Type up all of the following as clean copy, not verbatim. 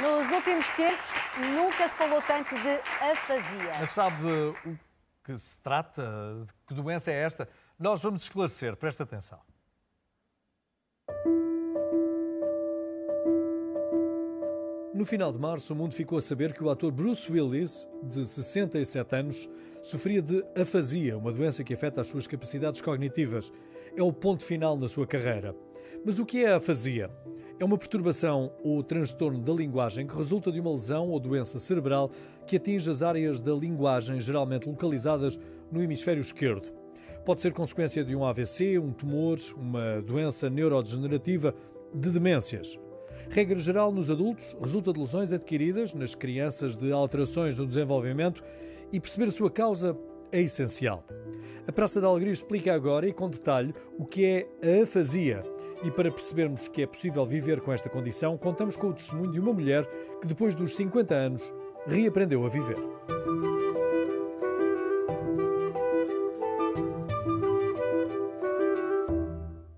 Nos últimos tempos, nunca se falou tanto de afasia. Mas sabe o que se trata? De que doença é esta? Nós vamos esclarecer, presta atenção. No final de março, o mundo ficou a saber que o ator Bruce Willis, de 67 anos, sofria de afasia, uma doença que afeta as suas capacidades cognitivas. É o ponto final na sua carreira. Mas o que é a afasia? É uma perturbação ou transtorno da linguagem que resulta de uma lesão ou doença cerebral que atinge as áreas da linguagem geralmente localizadas no hemisfério esquerdo. Pode ser consequência de um AVC, um tumor, uma doença neurodegenerativa, de demências. Regra geral, nos adultos, resulta de lesões adquiridas nas crianças de alterações no desenvolvimento e perceber a sua causa é essencial. A Praça da Alegria explica agora e com detalhe o que é a afasia. E para percebermos que é possível viver com esta condição, contamos com o testemunho de uma mulher que depois dos 50 anos reaprendeu a viver.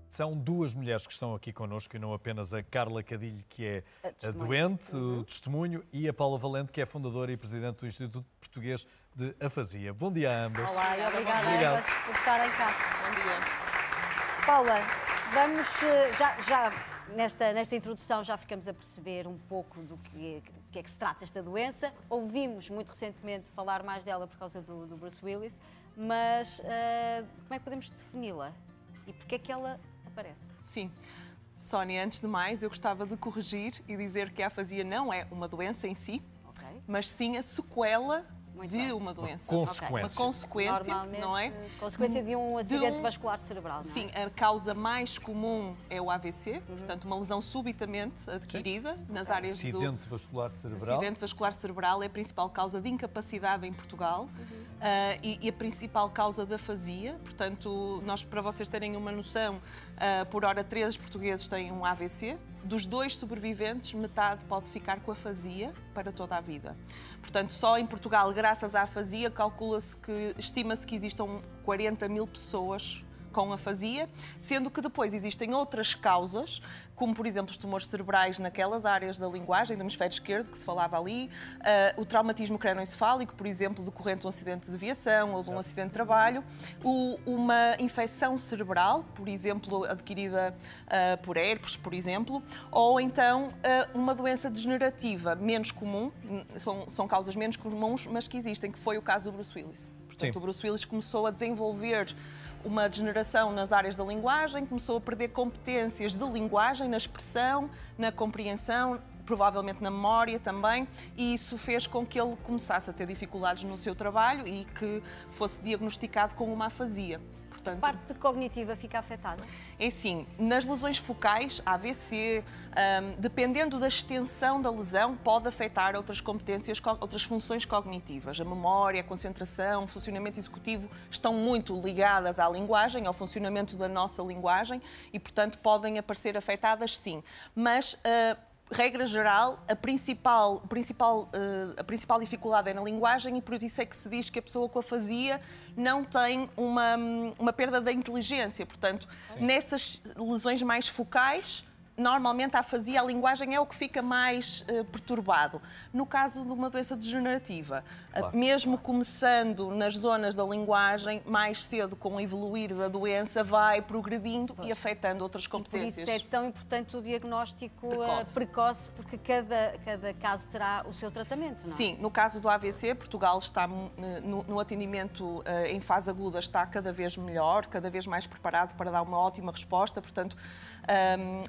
São duas mulheres que estão aqui connosco e não apenas a Carla Cadilho, que é a doente, o testemunho, e a Paula Valente, que é fundadora e presidente do Instituto Português de Afasia. Bom dia a ambas. Olá e obrigada a ambas por estarem cá. Bom dia. Paula, vamos já nesta introdução já ficamos a perceber um pouco do que é que se trata esta doença. Ouvimos muito recentemente falar mais dela por causa do Bruce Willis, mas como é que podemos defini-la? E porquê é que ela aparece? Sim. Sónia, antes de mais, eu gostava de corrigir e dizer que a afasia não é uma doença em si, mas sim a sequela de uma doença. Uma consequência. Não é? Consequência de um acidente vascular cerebral, não é? Sim, a causa mais comum é o AVC, portanto, uma lesão subitamente adquirida nas áreas do... Acidente vascular cerebral. Acidente vascular cerebral é a principal causa de incapacidade em Portugal e a principal causa da afasia. Portanto, nós, para vocês terem uma noção, por hora 3 portugueses têm um AVC. Dos 2 sobreviventes, metade pode ficar com afasia para toda a vida. Portanto, só em Portugal, graças à afasia, estima-se que existam 40 mil pessoas com afasia, sendo que depois existem outras causas, como por exemplo os tumores cerebrais naquelas áreas da linguagem, do hemisfério esquerdo, que se falava ali, o traumatismo crânioencefálico, por exemplo, decorrente de um acidente de aviação ou de um acidente de trabalho, uma infecção cerebral, por exemplo, adquirida por herpes, por exemplo, ou então uma doença degenerativa menos comum, são causas menos comuns, mas que existem, que foi o caso do Bruce Willis. Portanto, o Bruce Willis começou a desenvolver uma degeneração nas áreas da linguagem, começou a perder competências de linguagem, na expressão, na compreensão, provavelmente na memória também, e isso fez com que ele começasse a ter dificuldades no seu trabalho e que fosse diagnosticado com uma afasia. A parte cognitiva fica afetada? É sim, nas lesões focais, AVC, dependendo da extensão da lesão, pode afetar outras competências, outras funções cognitivas. A memória, a concentração, o funcionamento executivo estão muito ligadas à linguagem, ao funcionamento da nossa linguagem e, portanto, podem aparecer afetadas sim. Mas regra geral, a principal dificuldade é na linguagem e por isso é que se diz que a pessoa com afasia não tem uma perda da inteligência. Portanto, nessas lesões mais focais, normalmente a afasia, a linguagem é o que fica mais perturbado. No caso de uma doença degenerativa, mesmo começando nas zonas da linguagem, mais cedo com o evoluir da doença vai progredindo e afetando outras competências. E por isso é tão importante o diagnóstico precoce, porque cada caso terá o seu tratamento, não é? Sim, no caso do AVC, Portugal está no atendimento em fase aguda, está cada vez melhor, cada vez mais preparado para dar uma ótima resposta, portanto,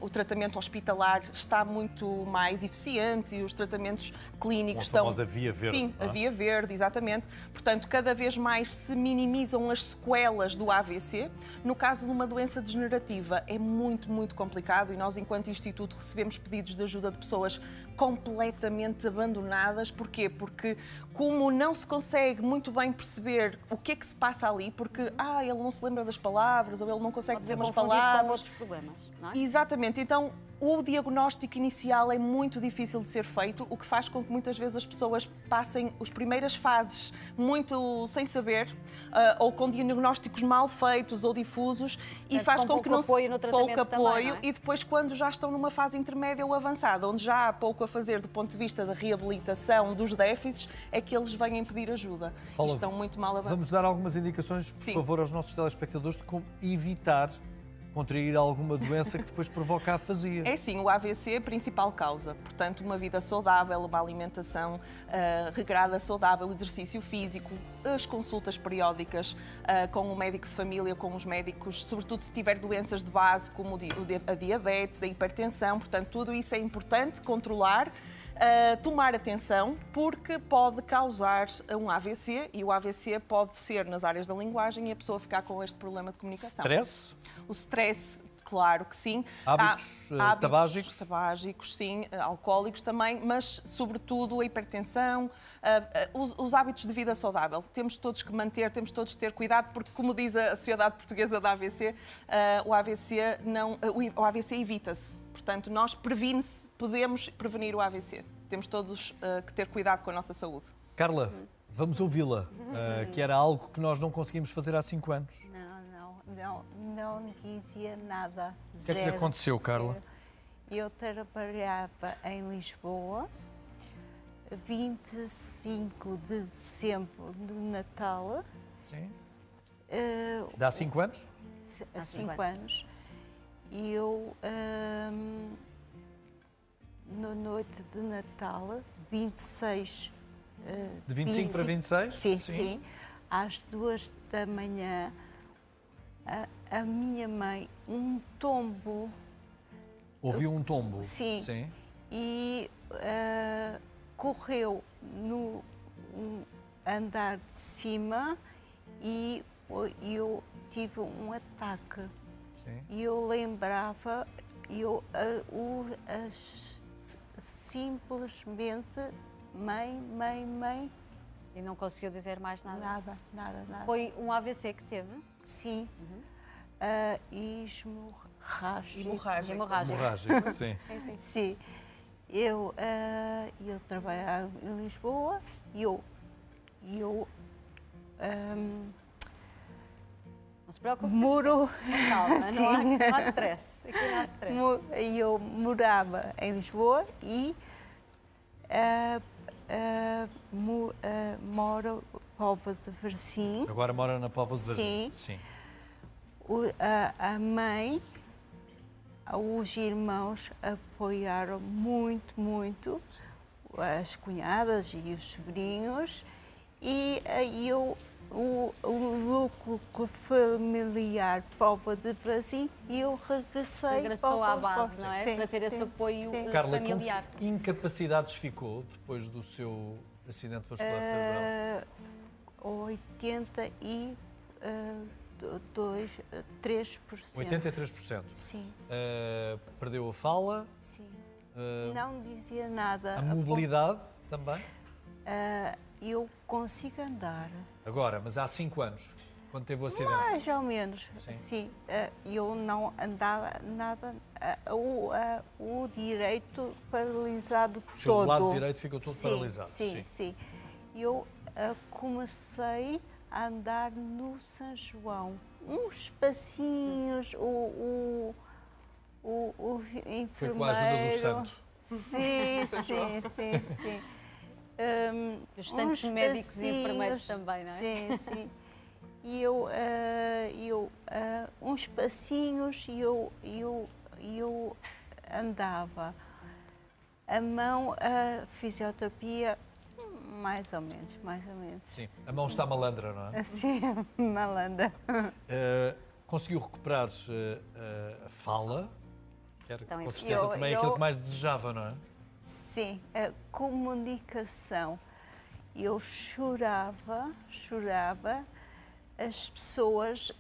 o tratamento hospitalar está muito mais eficiente e os tratamentos clínicos estão... A via verde. Sim, a via verde, exatamente. Portanto, cada vez mais se minimizam as sequelas do AVC. No caso de uma doença degenerativa, é muito, muito complicado e nós, enquanto Instituto, recebemos pedidos de ajuda de pessoas completamente abandonadas. Porquê? Porque como não se consegue muito bem perceber o que é que se passa ali, porque ele não se lembra das palavras ou ele não consegue dizer umas palavras... com outros problemas, não é? Exatamente. Então, o diagnóstico inicial é muito difícil de ser feito, o que faz com que muitas vezes as pessoas passem as primeiras fases muito sem saber, ou com diagnósticos mal feitos ou difusos, e faz com que não se pouco apoio, e depois quando já estão numa fase intermédia ou avançada, onde já há pouco a fazer do ponto de vista da reabilitação dos déficits, é que eles vêm pedir ajuda. Paula, e estão muito mal avançados. Vamos dar algumas indicações, por favor, aos nossos telespectadores de como evitar contrair alguma doença que depois provoca a afasia. É sim, o AVC é a principal causa. Portanto, uma vida saudável, uma alimentação regrada, saudável, exercício físico, as consultas periódicas com o médico de família, com os médicos, sobretudo se tiver doenças de base, como a diabetes, a hipertensão. Portanto, tudo isso é importante controlar. Tomar atenção, porque pode causar um AVC, e o AVC pode ser nas áreas da linguagem e a pessoa ficar com este problema de comunicação. Stress? O stress, claro que sim. Hábitos tabágicos? Tabágicos, sim. Alcoólicos também, mas sobretudo a hipertensão, os hábitos de vida saudável. Temos todos que manter, temos todos que ter cuidado, porque como diz a Sociedade Portuguesa da AVC, o AVC evita-se. Portanto, nós podemos prevenir o AVC. Temos todos que ter cuidado com a nossa saúde. Carla, vamos ouvi-la, que era algo que nós não conseguimos fazer há 5 anos. Não dizia nada. O que é que lhe aconteceu, Carla? Eu trabalhava em Lisboa, 25 de dezembro do Natal. Sim. Dá 5 anos? Há 5 anos. E eu, na noite de Natal, 26... De 25 para 26? Sim. Às 2 da manhã, a minha mãe, um tombo. Ouviu um tombo? Sim. E correu no andar de cima e eu tive um ataque. Sim. E eu lembrava, simplesmente mãe. E não conseguiu dizer mais nada? Nada. Foi um AVC que teve? Sim. Hemorrágico, sim. Sim. Eu trabalhava em Lisboa e eu não se preocupe. Moro. Calma, não há stress. Aqui não há stress. Eu morava em Lisboa e moro na Póvoa de Varzim. Agora mora na Póvoa de Varzim. Sim. A mãe, os irmãos apoiaram muito, as cunhadas e os sobrinhos, e o núcleo familiar Póvoa de Varzim, e eu regressou à base, não é? Para ter esse apoio familiar. Carla, com incapacidades ficou depois do seu acidente vascular cerebral? 83%. Sim. Perdeu a fala? Sim. Não dizia nada. A mobilidade também? Eu consigo andar. Agora, mas há 5 anos, quando teve o acidente? Mais ou menos, sim. Eu não andava nada. O direito paralisado todo. O seu lado direito ficou todo paralisado? Sim. Eu comecei a andar no São João. Uns passinhos, o enfermeiro... Foi com a ajuda do santo? Sim. Os santos médicos e enfermeiros também, não é? Sim. E uns passinhos e eu andava. A mão, a fisioterapia, mais ou menos. Sim, a mão está malandra, não é? Sim, malandra. Conseguiu recuperar a fala, que era com certeza também aquilo que mais desejava, não é? Sim, a comunicação. Eu chorava, as pessoas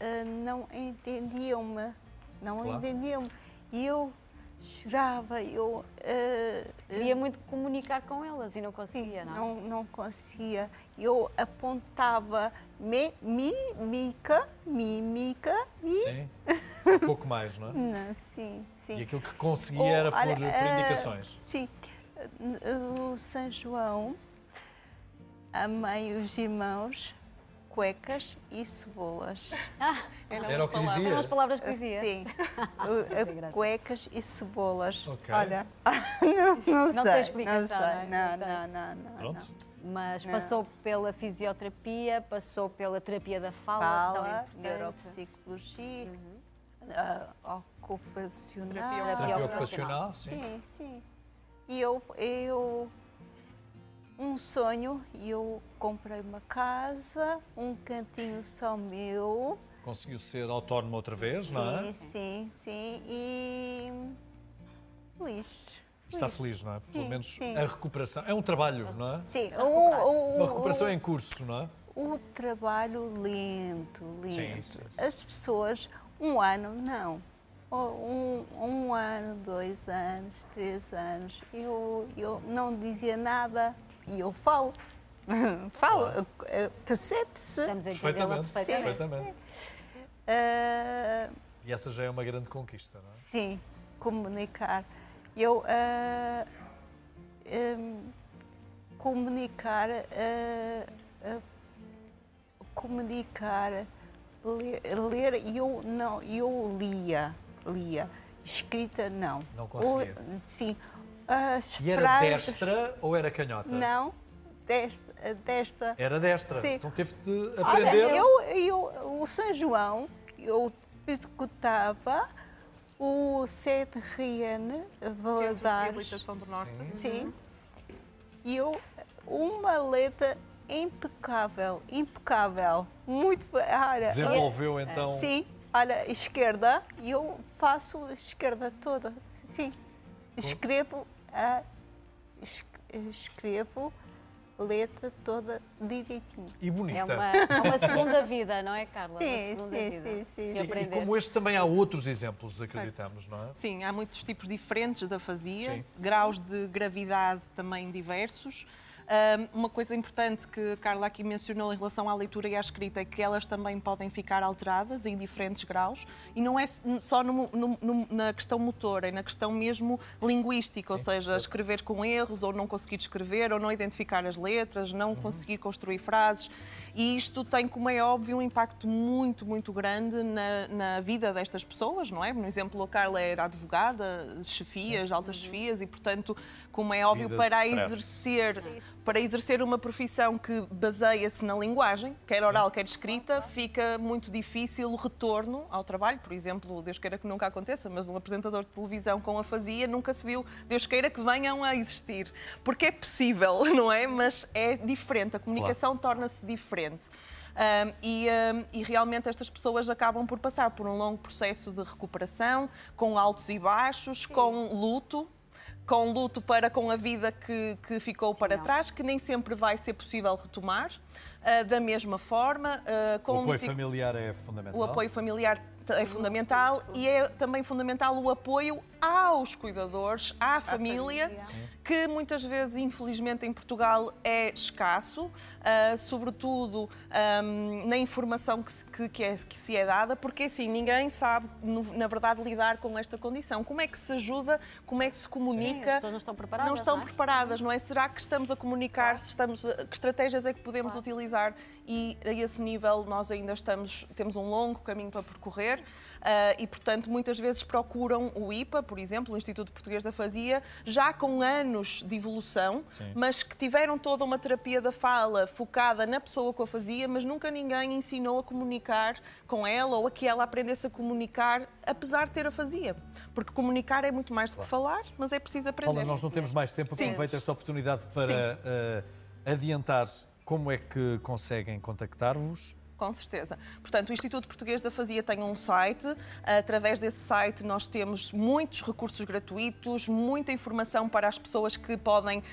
não entendiam-me, E eu chorava, queria muito comunicar com elas e não conseguia, não? Não conseguia. Eu apontava mímica e... Sim, um pouco mais, não é? Sim. sim. E aquilo que conseguia era por indicações. Sim. O São João, a mãe e os irmãos, cuecas e cebolas. Era o que dizia? Eram as palavras que dizia. Sim. Cuecas e cebolas. Ok. Olha, Não tem explicação, não. Pronto. Mas Não. passou pela fisioterapia, passou pela terapia da fala, tão importante. Neuropsicologia, ocupacional. Terapia ocupacional, sim. Sim, sim. E eu um sonho, eu comprei uma casa, um cantinho só meu. Conseguiu ser autónoma outra vez, sim, não é? Sim. E feliz. Está feliz, não é? Pelo Sim, menos sim. a recuperação. É um trabalho, não é? Sim, Uma recuperação em curso, não é? o trabalho lento. Sim. As pessoas, um ano, não. Um ano, 2 anos, 3 anos. Eu não dizia nada e eu falo. Falo, percebe-se. Estamos a entendê-la Perfeitamente. E essa já é uma grande conquista, não é? Sim, comunicar. Comunicar, ler, eu lia, escrita não. Não conseguia. Sim. E era destra ou era canhota? Não, desta. Era destra. Sim. Então teve de Olha, aprender. o São João, eu executava o CDRN, Centro de Valadares. Reabilitação do Norte. Sim. E uma letra impecável. Muito. Olha, Desenvolveu então. Sim, olha, esquerda, e eu faço a esquerda toda. Sim. Escrevo letra toda direitinho. E bonita. É uma segunda vida, não é, Carla? Sim, uma segunda vida. sim. De Sim, e aprender. como este também há outros exemplos, acreditamos, não é? Sim, há muitos tipos diferentes da afasia, Sim. graus de gravidade também diversos. Uma coisa importante que a Carla aqui mencionou em relação à leitura e à escrita é que elas também podem ficar alteradas em diferentes graus e não é só na questão motora, é na questão mesmo linguística, ou seja, escrever com erros ou não conseguir escrever ou não identificar as letras, não conseguir construir frases. E isto tem, como é óbvio, um impacto muito, muito grande na vida destas pessoas, não é? Por exemplo, a Carla era advogada, chefias, altas chefias e, portanto, como é óbvio, Vida de stress. para exercer uma profissão que baseia-se na linguagem, quer oral, quer escrita, fica muito difícil o retorno ao trabalho. Por exemplo, Deus queira que nunca aconteça, mas um apresentador de televisão com afasia nunca se viu, Deus queira que venham a existir. Porque é possível, não é? Mas é diferente, a comunicação torna-se diferente. E realmente estas pessoas acabam por passar por um longo processo de recuperação, com altos e baixos, com luto para com a vida que ficou para trás, que nem sempre vai ser possível retomar, da mesma forma. O apoio familiar é fundamental. O apoio familiar é fundamental e é também fundamental o apoio aos cuidadores, à família, que muitas vezes, infelizmente, em Portugal é escasso, sobretudo na informação que se é dada, porque assim, ninguém sabe, na verdade, lidar com esta condição. Como é que se ajuda, como é que se comunica? As pessoas não estão preparadas. Não estão preparadas, não é? Será que estamos a comunicar? Que estratégias é que podemos utilizar? E a esse nível nós ainda temos um longo caminho para percorrer e, portanto, muitas vezes procuram o IPA, por exemplo, o Instituto Português da Afasia, já com anos de evolução, mas que tiveram toda uma terapia da fala focada na pessoa com afasia, mas nunca ninguém ensinou a comunicar com ela ou a que ela aprendesse a comunicar, apesar de ter afasia. Porque comunicar é muito mais do que falar, mas é preciso aprender. Paula, nós não temos mais tempo, aproveito esta oportunidade para adiantar como é que conseguem contactar-vos. Com certeza. Portanto, o Instituto Português da Afasia tem um site. Através desse site nós temos muitos recursos gratuitos, muita informação para as pessoas que podem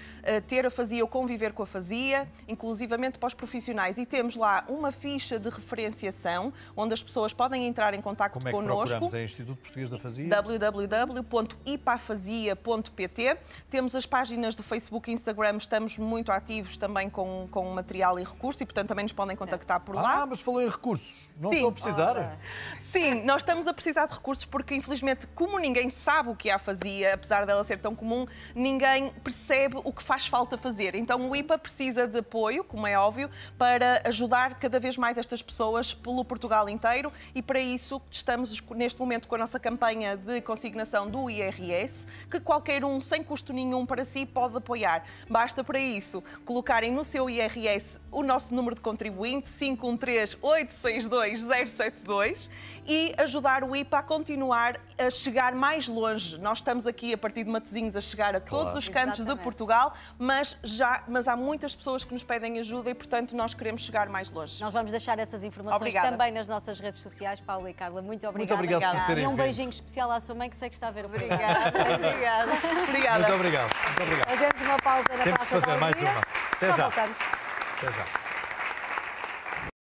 ter afasia ou conviver com a afasia, inclusivamente para os profissionais. E temos lá uma ficha de referenciação, onde as pessoas podem entrar em contacto connosco. Como é que procuramos? É Instituto Português da Afasia? www.ipafasia.pt. Temos as páginas do Facebook e Instagram, estamos muito ativos também com material e recurso e, portanto, também nos podem contactar por lá. Mas Lourdes falou em recursos. Não Sim. estão a precisar? Sim, nós estamos a precisar de recursos porque, infelizmente, como ninguém sabe o que é a afasia, apesar dela ser tão comum, ninguém percebe o que faz falta fazer. Então o IPA precisa de apoio, como é óbvio, para ajudar cada vez mais estas pessoas pelo Portugal inteiro e para isso estamos neste momento com a nossa campanha de consignação do IRS, que qualquer um, sem custo nenhum para si, pode apoiar. Basta para isso colocarem no seu IRS o nosso número de contribuinte, 513-862-072, e ajudar o IPA a continuar a chegar mais longe. Nós estamos aqui, a partir de Matosinhos, a chegar a todos os cantos de Portugal, mas há muitas pessoas que nos pedem ajuda e, portanto, nós queremos chegar mais longe. Nós vamos deixar essas informações também nas nossas redes sociais. Paula e Carla, muito obrigada. Muito obrigado por terem E um vindo. beijinho especial à sua mãe, que sei que está a ver o programa. Obrigada. Obrigada. Muito obrigado. Muito obrigado. Fazemos uma pausa na Temos Praça que fazer da mais Alegria. uma. Até Já já. voltamos. Até já.